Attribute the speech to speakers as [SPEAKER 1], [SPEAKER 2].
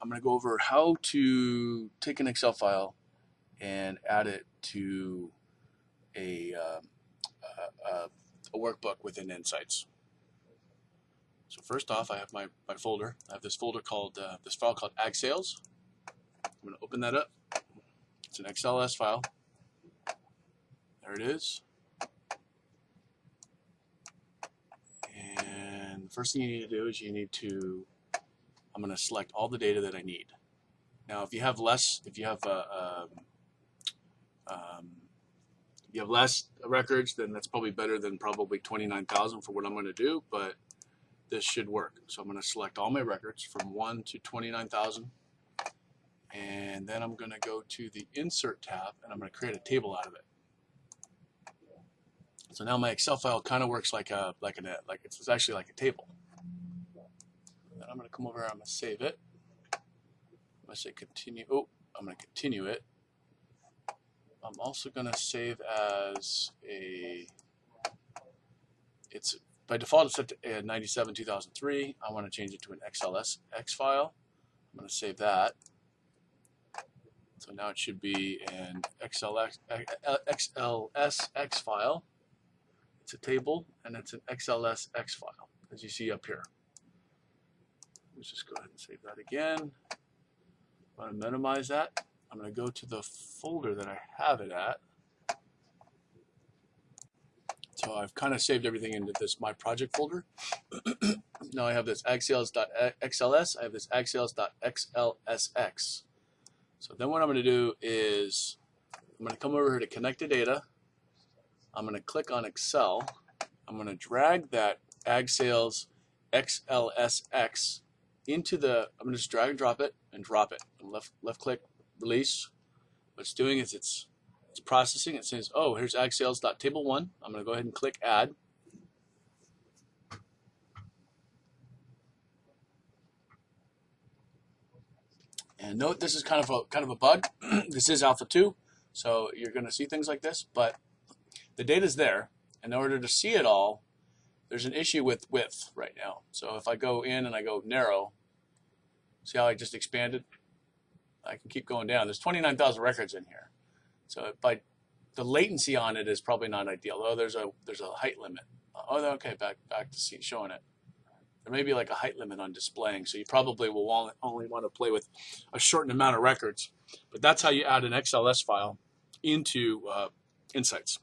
[SPEAKER 1] I'm going to go over how to take an Excel file and add it to a workbook within Insights. So first off, I have my folder. I have this folder called, this file called AddXLS. I'm going to open that up. It's an XLS file. There it is. And the first thing you need to do is I'm going to select all the data that I need. Now, if you have less records, then that's probably better than probably 29,000 for what I'm going to do, but this should work. So I'm going to select all my records from 1 to 29,000, and then I'm going to go to the Insert tab, and I'm going to create a table out of it. So now my Excel file kind of works it's actually like a table. Then I'm going to come over here, I'm going to save it. I'm going to say continue. Oh, I'm going to continue it. I'm also going to save as it's by default it's set to 97/2003. I want to change it to an XLSX file. I'm going to save that. So now it should be an XLSX file. It's a table and it's an XLSX file, as you see up here. Let's just go ahead and save that again. I want to minimize that. I'm going to go to the folder that I have it at. So I've kind of saved everything into this My Project folder. Now I have this AddXLS, I have this AddXLS.XLSX. So then what I'm going to do is I'm going to come over here to Connect to Data. I'm going to click on Excel. I'm going to drag that AddXLS.XLSX into I'm going to just drag and drop it. And left click, release. What it's doing is it's processing. It says, oh, here's AddXLS.Table1. I'm going to go ahead and click Add. And note, this is kind of a bug. This is Alpha 2, so you're going to see things like this, but the data's there. In order to see it all, there's an issue with width right now. So if I go in and I go narrow, see how I just expanded? I can keep going down. There's 29,000 records in here. So the latency on it is probably not ideal. Oh, there's a height limit. Oh, okay, back to showing it. There may be like a height limit on displaying, so you probably will only want to play with a shortened amount of records. But that's how you add an XLS file into Insights.